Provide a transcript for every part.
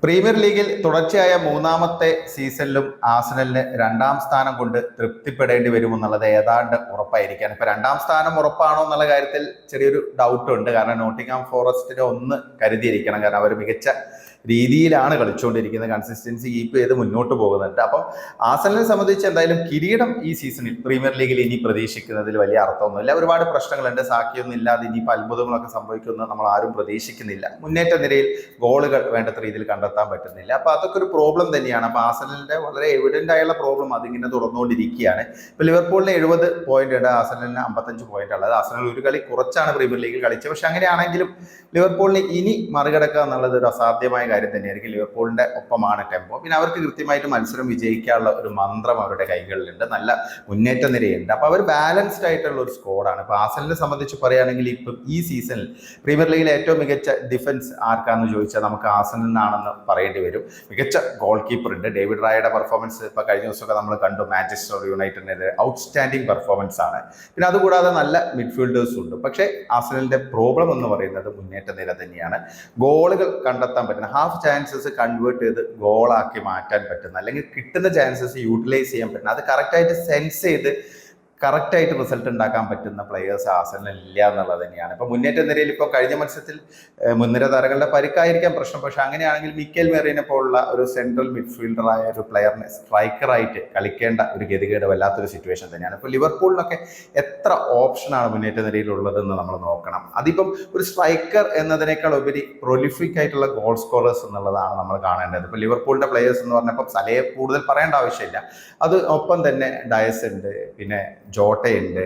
Premier ലീഗിൽ തുടർച്ചയായ മൂന്നാമത്തെ സീസണിലും ആഴ്സണലിന് രണ്ടാം സ്ഥാനം കൊണ്ട് തൃപ്തിപ്പെടേണ്ടി വരുമെന്നുള്ളത് ഏതാണ്ട് ഉറപ്പായിരിക്കുകയാണ്. ഇപ്പൊ രണ്ടാം സ്ഥാനം ഉറപ്പാണോ എന്നുള്ള കാര്യത്തിൽ ചെറിയൊരു ഡൗട്ട് ഉണ്ട്. കാരണം നോട്ടിംഗ്ഹാം ഫോറസ്റ്റിനെ ഒന്ന് കരുതിയിരിക്കണം. കാരണം അവർ മികച്ച രീതിയിലാണ് കളിച്ചുകൊണ്ടിരിക്കുന്നത്, കൺസിസ്റ്റൻസി കീപ്പ് ചെയ്ത് മുന്നോട്ട് പോകുന്നുണ്ട്. അപ്പം ആഴ്സണലിനെ സംബന്ധിച്ച് എന്തായാലും കിരീടം ഈ സീസണിൽ പ്രീമിയർ ലീഗിൽ ഇനി പ്രതീക്ഷിക്കുന്നതിൽ വലിയ അർത്ഥമൊന്നുമില്ല. ഒരുപാട് പ്രശ്നങ്ങളുണ്ട്. സാക്കിയൊന്നും ഇല്ലാതെ ഇനിയിപ്പോൾ അത്ഭുതങ്ങളൊക്കെ സംഭവിക്കുമെന്ന് നമ്മൾ ആരും പ്രതീക്ഷിക്കുന്നില്ല. മുന്നേറ്റ നിരയിൽ ഗോളുകൾ വേണ്ടത്ര രീതിയിൽ കണ്ടെത്താൻ പറ്റുന്നില്ല. അപ്പൊ അതൊക്കെ ഒരു പ്രോബ്ലം തന്നെയാണ്. അപ്പൊ ആഴ്സണലിന്റെ വളരെ എവിഡന്റ് ആയുള്ള പ്രോബ്ലം അതിങ്ങനെ തുടർന്നുകൊണ്ടിരിക്കുകയാണ്. ഇപ്പൊ ലിവർപൂളിന് 70 പോയിന്റ് ഉണ്ട്, ആഴ്സണലിന് 55 പോയിന്റ് ഉള്ളത്. ആഴ്സണൽ ഒരു കളി കുറച്ചാണ് പ്രീമിയർ ലീഗിൽ കളിച്ചത്. പക്ഷെ അങ്ങനെയാണെങ്കിലും ലിവർപൂളിന് ഇനി മറികടക്കുക എന്നുള്ളത് ഒരു അസാധ്യമായ കാര്യം തന്നെയായിരിക്കും. ലിവർപൂളിന്റെ ഒപ്പമാണ് ടെമ്പോ. പിന്നെ അവർക്ക് കൃത്യമായിട്ട് മത്സരം വിജയിക്കാനുള്ള ഒരു മന്ത്രം അവരുടെ കൈകളിലുണ്ട്, നല്ല മുന്നേറ്റ നിരയുണ്ട്. അപ്പൊ അവർ ബാലൻസ്ഡ് ആയിട്ടുള്ള ഒരു സ്ക്വാഡാണ്. ഇപ്പൊ ആഴ്സണലിനെ സംബന്ധിച്ച് പറയുകയാണെങ്കിൽ ഇപ്പം ഈ സീസണിൽ പ്രീമിയർ ലീഗിലെ ഏറ്റവും മികച്ച ഡിഫൻസ് ആർക്കാന്ന് ചോദിച്ചാൽ നമുക്ക് ആഴ്സണലിൽ നിന്നാണെന്ന് പറയേണ്ടി വരും. മികച്ച ഗോൾ കീപ്പർ ഉണ്ട്. ഡേവിഡ് റായയുടെ പെർഫോമൻസ് ഇപ്പൊ കഴിഞ്ഞ ദിവസമൊക്കെ നമ്മൾ കണ്ടു. മാഞ്ചസ്റ്റർ യുണൈറ്റഡിന്റെ ഔട്ട്സ്റ്റാൻഡിംഗ് പെർഫോമൻസ് ആണ്. പിന്നെ അതുകൂടാതെ നല്ല മിഡ്ഫീൽഡേഴ്സും ഉണ്ട്. പക്ഷേ ആഴ്സണലിന്റെ പ്രോബ്ലം എന്ന് പറയുന്നത് മുന്നേറ്റ നിര തന്നെയാണ്. ഗോളുകൾ കണ്ടെത്താൻ പറ്റുന്ന, ഹാഫ് ചാൻസസ് കൺവേർട്ട് ചെയ്ത് ഗോളാക്കി മാറ്റാൻ പറ്റുന്ന, അല്ലെങ്കിൽ കിട്ടുന്ന ചാൻസസ് യൂട്ടിലൈസ് ചെയ്യാൻ പറ്റുന്ന, അത് കറക്റ്റായിട്ട് സെൻസ് ചെയ്ത് കറക്റ്റായിട്ട് റിസൾട്ട് ഉണ്ടാക്കാൻ പറ്റുന്ന പ്ലെയേഴ്സ് ആഴ്സണലിൽ ഇല്ല എന്നുള്ളത് തന്നെയാണ്. ഇപ്പൊ മുന്നേറ്റ നിരയിൽ ഇപ്പോൾ കഴിഞ്ഞ മത്സരത്തിൽ മുൻനിര താരങ്ങളുടെ പരിക്കായിരിക്കാം പ്രശ്നം. പക്ഷെ അങ്ങനെയാണെങ്കിൽ മിക്കേൽ മെറീനെ പോലുള്ള ഒരു സെൻട്രൽ മിഡ്ഫീൽഡറായ ഒരു പ്ലെയറിനെ സ്ട്രൈക്കറായിട്ട് കളിക്കേണ്ട ഒരു ഗതികേട് വല്ലാത്തൊരു സിറ്റുവേഷൻ തന്നെയാണ്. ഇപ്പോൾ ലിവർപൂളിനൊക്കെ എത്ര ഓപ്ഷനാണ് മുന്നേറ്റ നിരയിലുള്ളതെന്ന് നമ്മൾ നോക്കണം. അതിപ്പം ഒരു സ്ട്രൈക്കർ എന്നതിനേക്കാൾ ഉപരി പ്രൊലിഫിക് ആയിട്ടുള്ള ഗോൾ സ്കോറേഴ്സ് എന്നുള്ളതാണ് നമ്മൾ കാണേണ്ടത്. ഇപ്പോൾ ലിവർപൂളിന്റെ പ്ലെയേഴ്സ് എന്ന് പറഞ്ഞപ്പോൾ സലയെ കൂടുതൽ പറയേണ്ട ആവശ്യമില്ല. അത് ഒപ്പം തന്നെ ഡയസ് ഉണ്ട്, പിന്നെ ജോട്ടയുണ്ട്,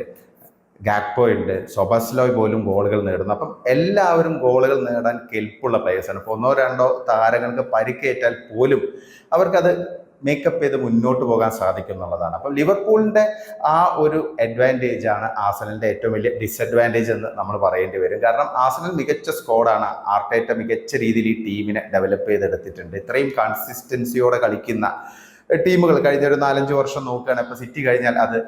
ഗാക്പോ ഉണ്ട്, സൊബസ്ലോയ് പോലും ഗോളുകൾ നേടുന്നു. അപ്പം എല്ലാവരും ഗോളുകൾ നേടാൻ കെൽപ്പുള്ള പ്ലേയേഴ്സാണ്. ഇപ്പോൾ ഒന്നോ രണ്ടോ താരങ്ങൾക്ക് പരിക്കേറ്റാൽ പോലും അവർക്കത് മേക്കപ്പ് ചെയ്ത് മുന്നോട്ട് പോകാൻ സാധിക്കും എന്നുള്ളതാണ്. അപ്പം ലിവർപൂളിന്റെ ആ ഒരു അഡ്വാൻറ്റേജ് ആണ് ആഴ്സണലിന്റെ ഏറ്റവും വലിയ ഡിസഡ്വാൻറ്റേജ് എന്ന് നമ്മൾ പറയേണ്ടി വരും. കാരണം ആഴ്സണൽ മികച്ച സ്ക്വാഡാണ്. ആർട്ടേറ്റ മികച്ച രീതിയിൽ ഈ ടീമിനെ ഡെവലപ്പ് ചെയ്തെടുത്തിട്ടുണ്ട്. ഇത്രയും കൺസിസ്റ്റൻസിയോടെ കളിക്കുന്ന ടീമുകൾ കഴിഞ്ഞ ഒരു 4-5 വർഷം നോക്കുകയാണെങ്കിൽ ഇപ്പോൾ സിറ്റി കഴിഞ്ഞാൽ അത്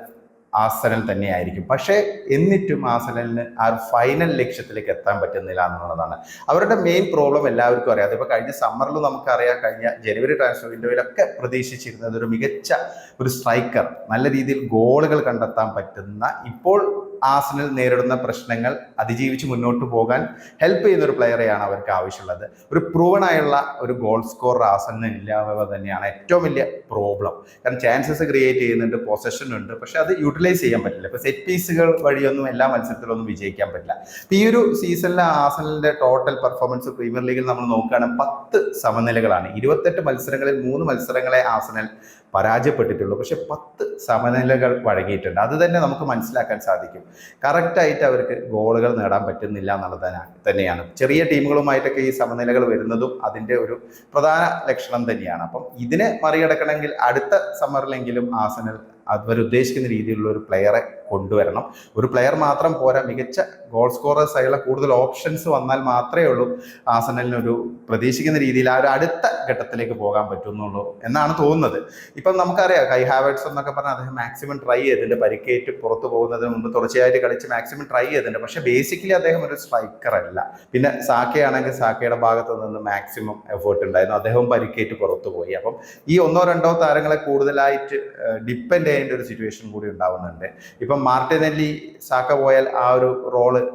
ആഴ്സണൽ തന്നെയായിരിക്കും. പക്ഷേ എന്നിട്ടും ആഴ്സണലിന് ആ ഫൈനൽ ലക്ഷ്യത്തിലേക്ക് എത്താൻ പറ്റുന്നില്ല എന്നുള്ളതാണ് അവരുടെ മെയിൻ പ്രോബ്ലം. എല്ലാവർക്കും അറിയാം. അതിപ്പോൾ കഴിഞ്ഞ സമ്മറിലും നമുക്കറിയാം, കഴിഞ്ഞ ജനുവരി ട്രാൻസ്ഫർ വിൻഡോയിലൊക്കെ പ്രതീക്ഷിച്ചിരുന്നത് ഒരു മികച്ച ഒരു സ്ട്രൈക്കർ, നല്ല രീതിയിൽ ഗോളുകൾ കണ്ടെത്താൻ പറ്റുന്ന, ഇപ്പോൾ ആഴ്സണൽ നേരിടുന്ന പ്രശ്നങ്ങൾ അതിജീവിച്ച് മുന്നോട്ട് പോകാൻ ഹെൽപ്പ് ചെയ്യുന്ന ഒരു പ്ലെയറെയാണ് അവർക്ക് ആവശ്യമുള്ളത്. ഒരു പ്രൂവണായുള്ള ഒരു ഗോൾ സ്കോറർ ആഴ്സണലിന് ഇല്ലാതെ തന്നെയാണ് ഏറ്റവും വലിയ പ്രോബ്ലം. കാരണം ചാൻസസ് ക്രിയേറ്റ് ചെയ്യുന്നുണ്ട്, പൊസഷൻ ഉണ്ട്, പക്ഷെ അത് യൂട്ടിലൈസ് ചെയ്യാൻ പറ്റില്ല. ഇപ്പൊ സെറ്റ് പീസുകൾ വഴിയൊന്നും എല്ലാ മത്സരത്തിലൊന്നും വിജയിക്കാൻ പറ്റില്ല. ഈ ഒരു സീസണിലെ ആഴ്സണലിന്റെ ടോട്ടൽ പെർഫോമൻസ് പ്രീമിയർ ലീഗിൽ നമ്മൾ നോക്കുകയാണെങ്കിൽ 10 സമനിലകളാണ്. 28 മത്സരങ്ങളിൽ 3 മത്സരങ്ങളെ ആഴ്സണൽ പരാജയപ്പെട്ടിട്ടുള്ളൂ. പക്ഷെ 10 സമനിലകൾ വഴങ്ങിയിട്ടുണ്ട്. അത് തന്നെ നമുക്ക് മനസ്സിലാക്കാൻ സാധിക്കും. കറക്റ്റായിട്ട് അവർക്ക് ഗോളുകൾ നേടാൻ പറ്റുന്നില്ല എന്നുള്ളത് തന്നെയാണ്. ചെറിയ ടീമുകളുമായിട്ടൊക്കെ ഈ സമനിലകൾ വരുന്നതും അതിൻ്റെ ഒരു പ്രധാന ലക്ഷണം തന്നെയാണ്. അപ്പം ഇതിനെ മറികടക്കണമെങ്കിൽ അടുത്ത സമ്മറിലെങ്കിലും ആഴ്സണൽ അവരുദ്ദേശിക്കുന്ന രീതിയിലുള്ള ഒരു പ്ലെയറെ കൊണ്ടുവരണം. ഒരു പ്ലെയർ മാത്രം പോരാ, മികച്ച ഗോൾ സ്കോറേഴ്സ് ആയുള്ള കൂടുതൽ ഓപ്ഷൻസ് വന്നാൽ മാത്രമേ ഉള്ളൂ ആഴ്സണലിനൊരു പ്രതീക്ഷിക്കുന്ന രീതിയിൽ ആ ഒരു അടുത്ത ഘട്ടത്തിലേക്ക് പോകാൻ പറ്റുന്നുള്ളൂ എന്നാണ് തോന്നുന്നത്. ഇപ്പം നമുക്കറിയാം, കൈ ഹാവേർട്സ് എന്നൊക്കെ പറഞ്ഞാൽ അദ്ദേഹം മാക്സിമം ട്രൈ ചെയ്തിട്ടുണ്ട്. പരിക്കേറ്റ് പുറത്തു പോകുന്നതിന് മുമ്പ് തുടർച്ചയായിട്ട് കളിച്ച് മാക്സിമം ട്രൈ ചെയ്തിട്ടുണ്ട്. പക്ഷേ ബേസിക്കലി അദ്ദേഹം ഒരു സ്ട്രൈക്കർ അല്ല. പിന്നെ സാക്കയാണെങ്കിൽ സാക്കയുടെ ഭാഗത്ത് നിന്ന് മാക്സിമം എഫേർട്ട് ഉണ്ടായിരുന്നു. അദ്ദേഹവും പരിക്കേറ്റ് പുറത്തു പോയി. അപ്പം ഈ 1-2 താരങ്ങളെ കൂടുതലായിട്ട് ഡിപ്പെൻഡ് ചെയ്യേണ്ട ഒരു സിറ്റുവേഷൻ കൂടി ഉണ്ടാവുന്നുണ്ട്. ഇപ്പം മാർട്ടിനെല്ലി സാക്ക പോയാൽ ആ ഒരു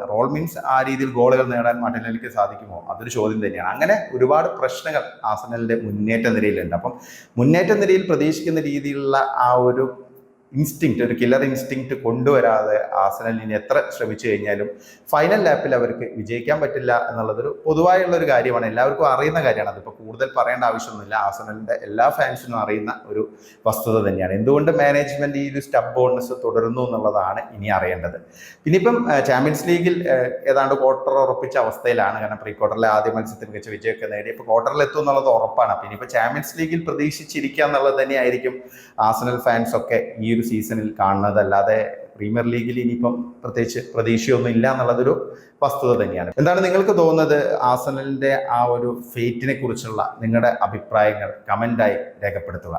റോൾ മീൻസ് ആ രീതിയിൽ ഗോളുകൾ നേടാൻ മാർട്ടിനെല്ലിക്ക് സാധിക്കുമോ, അതൊരു ചോദ്യം തന്നെയാണ്. അങ്ങനെ ഒരുപാട് പ്രശ്നങ്ങൾ ആഴ്സണലിന്റെ മുന്നേറ്റ നിരയിലുണ്ട്. അപ്പം മുന്നേറ്റ നിരയിൽ പ്രതീക്ഷിക്കുന്ന രീതിയിലുള്ള ആ ഒരു ഇൻസ്റ്റിങ്ക്റ്റ്, ഒരു കില്ലർ ഇൻസ്റ്റിങ്ക്റ്റ് കൊണ്ടുവരാതെ ആഴ്സണൽ ഇനി എത്ര ശ്രമിച്ചു കഴിഞ്ഞാലും ഫൈനൽ ലാപ്പിൽ അവർക്ക് വിജയിക്കാൻ പറ്റില്ല എന്നുള്ളതൊരു പൊതുവായുള്ള ഒരു കാര്യമാണ്. എല്ലാവർക്കും അറിയുന്ന കാര്യമാണ്. അതിപ്പോൾ കൂടുതൽ പറയേണ്ട ആവശ്യമൊന്നുമില്ല. ആഴ്സണലിന്റെ എല്ലാ ഫാൻസിനും അറിയുന്ന ഒരു വസ്തുത തന്നെയാണ്. എന്തുകൊണ്ട് മാനേജ്മെന്റ് ഈ ഒരു സ്റ്റബോൺനെസ് തുടരുന്നു എന്നുള്ളതാണ് ഇനി അറിയേണ്ടത്. പിന്നിപ്പം ചാമ്പ്യൻസ് ലീഗിൽ ഏതാണ്ട് ക്വാർട്ടർ ഉറപ്പിച്ച അവസ്ഥയിലാണ്. കാരണം പ്രീ ക്വാർട്ടറിലെ ആദ്യ മത്സരത്തിൽ മികച്ച വിജയമൊക്കെ നേടി ഇപ്പോൾ ക്വാർട്ടറിൽ എത്തും എന്നുള്ളത് ഉറപ്പാണ്. പിന്നെ ഇപ്പോൾ ചാമ്പ്യൻസ് ലീഗിൽ പ്രതീക്ഷിച്ചിരിക്കുക എന്നുള്ളത് തന്നെയായിരിക്കും ആഴ്സണൽ ഫാൻസ് ഒക്കെ ഈ ഒരു സീസണിൽ കാണുന്നത്. അല്ലാതെ പ്രീമിയർ ലീഗിൽ ഇനിയിപ്പം പ്രത്യേകിച്ച് പ്രതീക്ഷയൊന്നും ഇല്ല എന്നുള്ളതൊരു വസ്തുത തന്നെയാണ്. എന്താണ് നിങ്ങൾക്ക് തോന്നുന്നത്? ആഴ്സണലിന്റെ ആ ഒരു ഫേറ്റിനെ കുറിച്ചുള്ള നിങ്ങളുടെ അഭിപ്രായങ്ങൾ കമന്റായി രേഖപ്പെടുത്തുക.